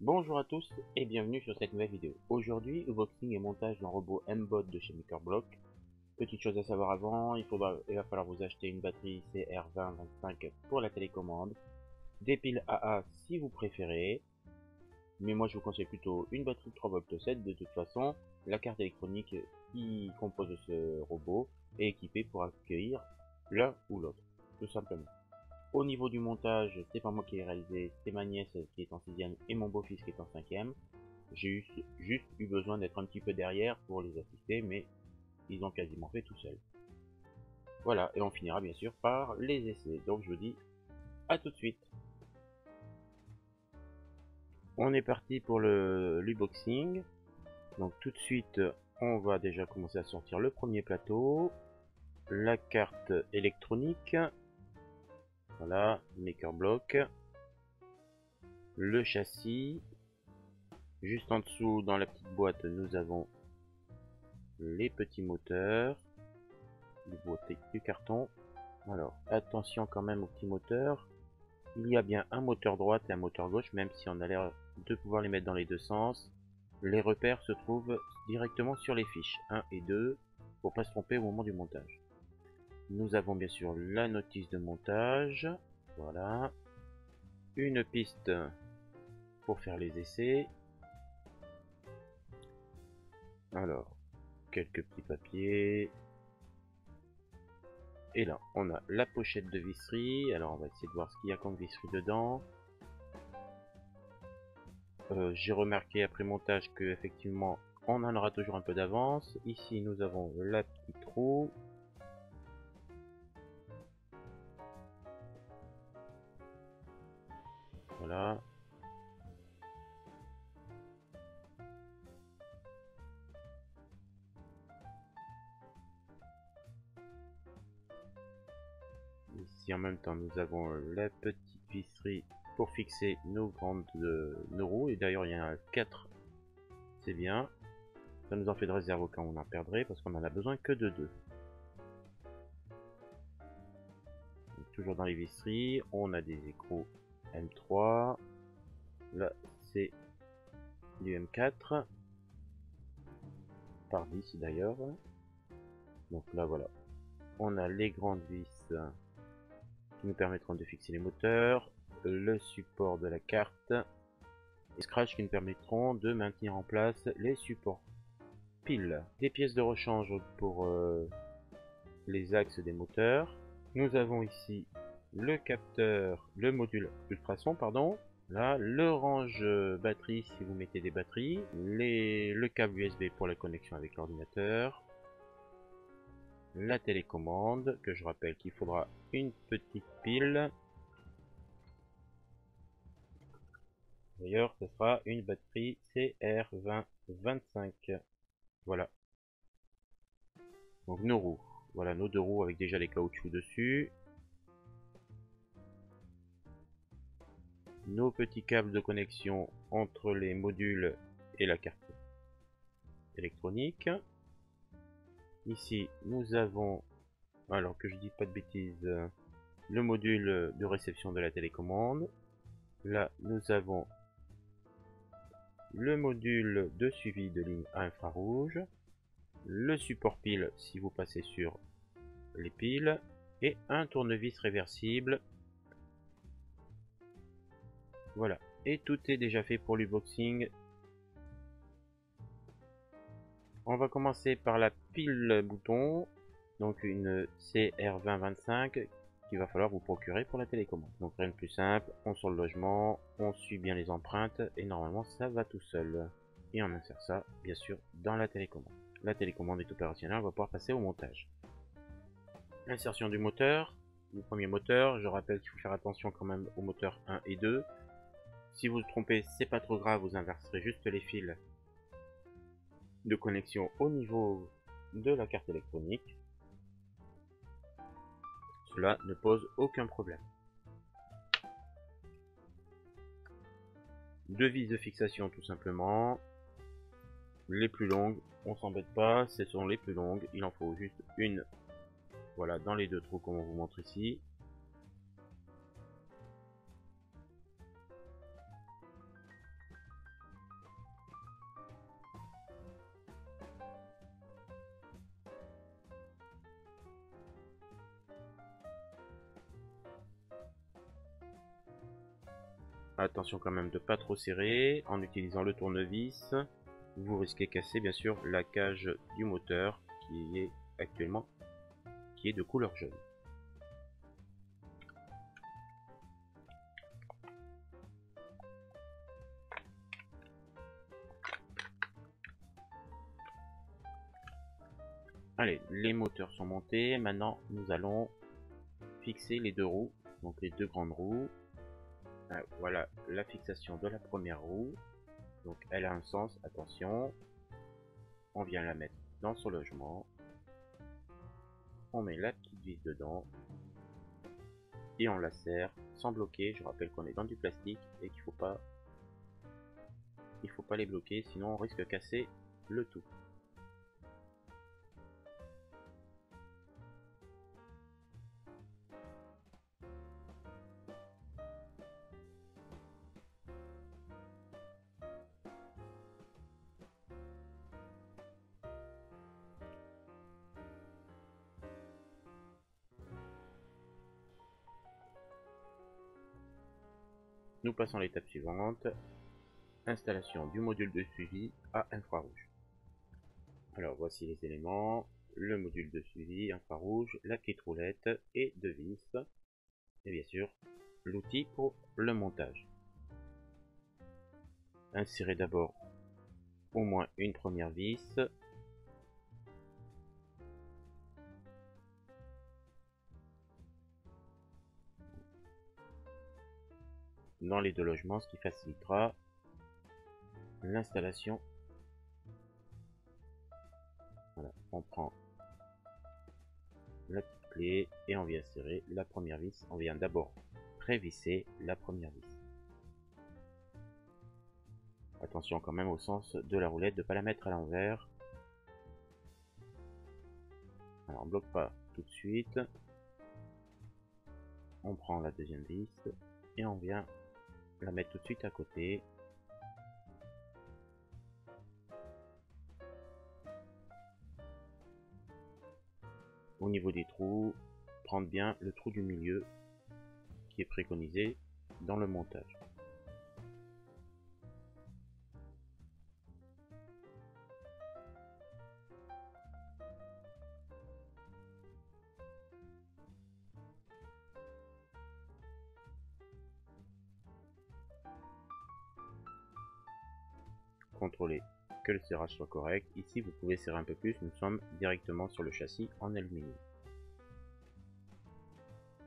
Bonjour à tous et bienvenue sur cette nouvelle vidéo. Aujourd'hui, unboxing et montage d'un robot M-Bot de chez MakerBlock. Petite chose à savoir avant, il va falloir vous acheter une batterie CR2025 pour la télécommande, des piles AA si vous préférez, mais moi je vous conseille plutôt une batterie de 3V7. De toute façon, la carte électronique qui compose ce robot est équipée pour accueillir l'un ou l'autre, tout simplement. Au niveau du montage, c'est pas moi qui ai réalisé, c'est ma nièce qui est en 6ème et mon beau-fils qui est en 5ème. J'ai juste eu besoin d'être un petit peu derrière pour les assister, mais ils ont quasiment fait tout seuls. Voilà, et on finira bien sûr par les essais. Donc je vous dis à tout de suite. On est parti pour l'unboxing. Donc tout de suite, on va déjà commencer à sortir le premier plateau. La carte électronique. Voilà, MakerBlock. Le châssis. Juste en dessous, dans la petite boîte, nous avons les petits moteurs. Les boîtes du carton. Alors, attention quand même aux petits moteurs. Il y a bien un moteur droite et un moteur gauche, même si on a l'air de pouvoir les mettre dans les deux sens. Les repères se trouvent directement sur les fiches 1 et 2, pour pas se tromper au moment du montage. Nous avons bien sûr la notice de montage. Voilà. Une piste pour faire les essais. Alors, quelques petits papiers. Et là, on a la pochette de visserie. Alors, on va essayer de voir ce qu'il y a comme visserie dedans. J'ai remarqué après montage que effectivement, on en aura toujours un peu d'avance. Ici, nous avons la petite roue. Voilà. Ici, en même temps, nous avons la petite visserie pour fixer nos nos roues. Et d'ailleurs, il y en a 4. C'est bien. Ça nous en fait de réserve au cas où on en perdrait, parce qu'on en a besoin que de 2. Donc, toujours dans les visseries, on a des écrous M3. Là, c'est du M4. Par 10 d'ailleurs. Donc là, voilà. On a les grandes vis qui nous permettront de fixer les moteurs, le support de la carte, et scratch qui nous permettront de maintenir en place les supports piles. Des pièces de rechange pour les axes des moteurs. Nous avons ici le capteur, le module ultrason, pardon. Là, le range batterie si vous mettez des batteries, le câble USB pour la connexion avec l'ordinateur, la télécommande, que je rappelle qu'il faudra une petite pile. D'ailleurs, ce sera une batterie CR2025. Voilà. Donc nos roues. Voilà, nos deux roues avec déjà les caoutchoucs dessus. Nos petits câbles de connexion entre les modules et la carte électronique. Ici, nous avons, alors que je dis pas de bêtises, le module de réception de la télécommande. Là, nous avons le module de suivi de ligne infrarouge, le support pile si vous passez sur les piles, et un tournevis réversible. Voilà, et tout est déjà fait pour l'unboxing. On va commencer par la pile bouton, donc une CR2025 qu'il va falloir vous procurer pour la télécommande. Donc rien de plus simple, on sort le logement, on suit bien les empreintes et normalement ça va tout seul. Et on insère ça bien sûr dans la télécommande. La télécommande est opérationnelle, on va pouvoir passer au montage. Insertion du moteur, du premier moteur. Je rappelle qu'il faut faire attention quand même aux moteurs 1 et 2. Si vous vous trompez, c'est pas trop grave, vous inverserez juste les fils de connexion au niveau de la carte électronique. Cela ne pose aucun problème. Deux vis de fixation tout simplement. Les plus longues, on s'embête pas, ce sont les plus longues. Il en faut juste une, voilà, dans les deux trous comme on vous montre ici. Attention quand même de pas trop serrer. En utilisant le tournevis, vous risquez de casser bien sûr la cage du moteur qui est actuellement de couleur jaune. Allez, les moteurs sont montés. Maintenant, nous allons fixer les deux roues, donc les deux grandes roues. Voilà la fixation de la première roue. Donc, elle a un sens. Attention, on vient la mettre dans son logement. On met la petite vis dedans et on la serre sans bloquer. Je rappelle qu'on est dans du plastique et qu'il faut pas les bloquer, sinon on risque de casser le tout. Nous passons à l'étape suivante, installation du module de suivi à infrarouge. Alors voici les éléments, le module de suivi infrarouge, la petite roulette et deux vis, et bien sûr l'outil pour le montage. Insérez d'abord au moins une première vis. Dans les deux logements, ce qui facilitera l'installation. Voilà, on prend la petite clé et on vient serrer la première vis. On vient d'abord prévisser la première vis. Attention quand même au sens de la roulette, de ne pas la mettre à l'envers. Alors on bloque pas tout de suite. On prend la deuxième vis et on vient la mettre tout de suite à côté. Au niveau des trous, prendre bien le trou du milieu qui est préconisé dans le montage. Contrôlez que le serrage soit correct. Ici vous pouvez serrer un peu plus, nous sommes directement sur le châssis en aluminium.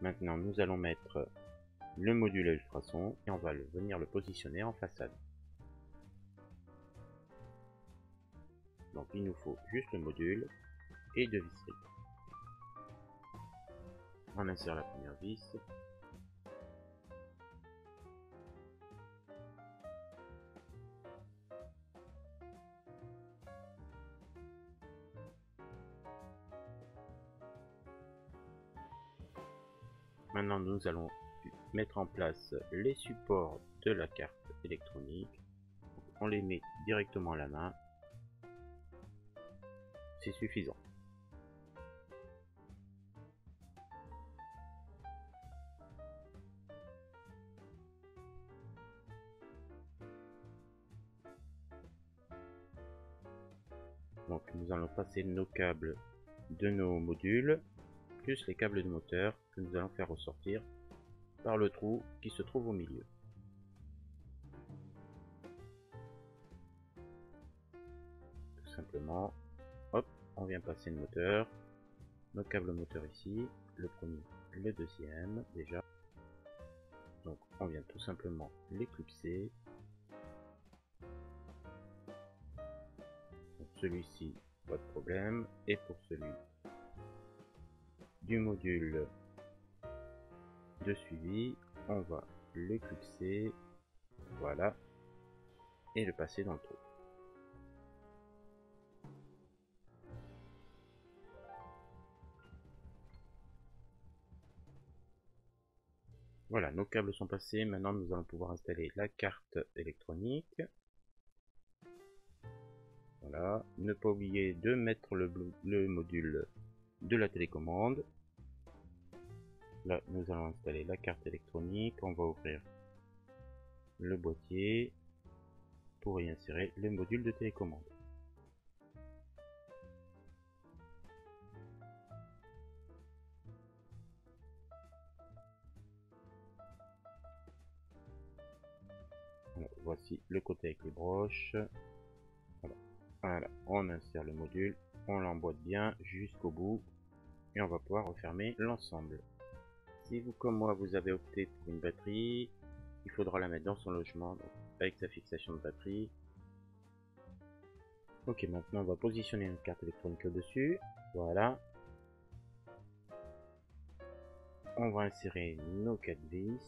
Maintenant nous allons mettre le module à ultrasons et on va venir le positionner en façade. Donc il nous faut juste le module et deux visseries. On insère la première vis. Maintenant nous allons mettre en place les supports de la carte électronique. On les met directement à la main. C'est suffisant. Donc nous allons passer nos câbles de nos modules, plus les câbles de moteur que nous allons faire ressortir par le trou qui se trouve au milieu. Tout simplement, hop, on vient passer le moteur, nos câbles moteur ici, le premier, le deuxième déjà. Donc on vient tout simplement les clipser. Celui-ci, pas de problème. Et pour celui du module de suivi, on va le clipser, voilà, et le passer dans le trou. Voilà, nos câbles sont passés. Maintenant nous allons pouvoir installer la carte électronique. Voilà, ne pas oublier de mettre le module de la télécommande. Là nous allons installer la carte électronique. On va ouvrir le boîtier pour y insérer le module de télécommande. Alors, voici le côté avec les broches. Voilà, on insère le module, on l'emboîte bien jusqu'au bout et on va pouvoir refermer l'ensemble. Si vous, comme moi, vous avez opté pour une batterie, il faudra la mettre dans son logement, donc avec sa fixation de batterie. Ok, maintenant on va positionner notre carte électronique au-dessus. Voilà. On va insérer nos 4 vis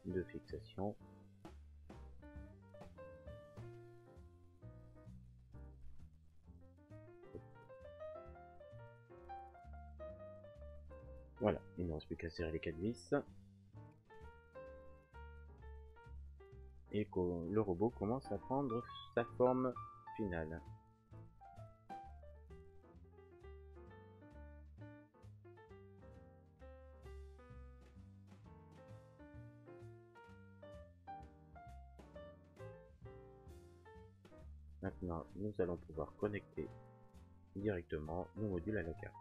de fixation. Voilà, il ne reste plus qu'à serrer les 4 vis. Et que le robot commence à prendre sa forme finale. Maintenant, nous allons pouvoir connecter directement nos modules à la carte.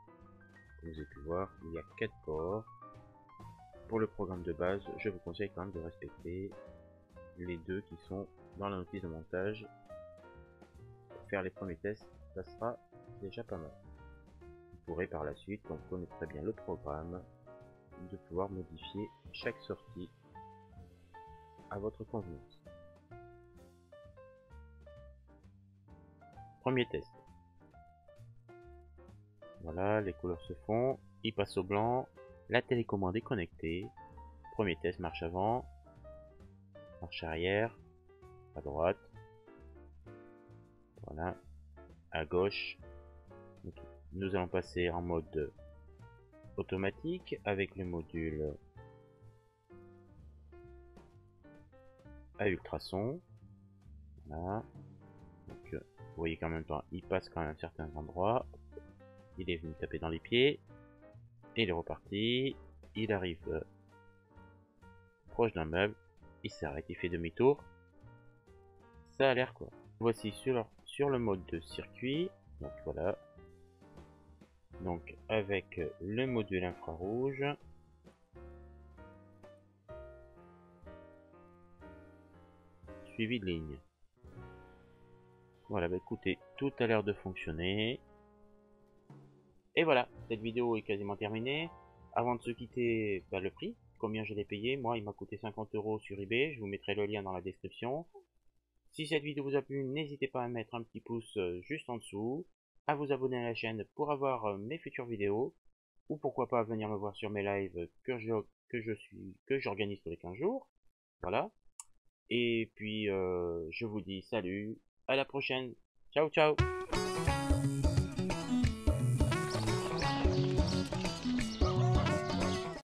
Comme vous avez pu voir, il y a 4 ports. Pour le programme de base, je vous conseille quand même de respecter les 2 qui sont dans la notice de montage. Pour faire les premiers tests, ça sera déjà pas mal. Vous pourrez par la suite, quand vous connaîtrez bien le programme, de pouvoir modifier chaque sortie à votre convenance. Premier test. Voilà, les couleurs se font, il passe au blanc, la télécommande est connectée. Premier test, marche avant, marche arrière, à droite, voilà, à gauche. Okay. Nous allons passer en mode automatique avec le module à ultrasons. Voilà. Donc, vous voyez qu'en même temps, il passe quand même à certains endroits. Il est venu taper dans les pieds. Et il est reparti. Il arrive proche d'un meuble. Il s'arrête, il fait demi-tour. Ça a l'air quoi. Voici sur le mode de circuit. Donc voilà. Donc avec le module infrarouge. Suivi de ligne. Voilà, bah écoutez, tout a l'air de fonctionner. Et voilà, cette vidéo est quasiment terminée. Avant de se quitter, bah, le prix, combien je l'ai payé. Moi, il m'a coûté 50 € sur eBay. Je vous mettrai le lien dans la description. Si cette vidéo vous a plu, n'hésitez pas à mettre un petit pouce juste en dessous, à vous abonner à la chaîne pour avoir mes futures vidéos, ou pourquoi pas venir me voir sur mes lives que j'organise tous les 15 jours. Voilà. Et puis, je vous dis salut, à la prochaine. Ciao, ciao.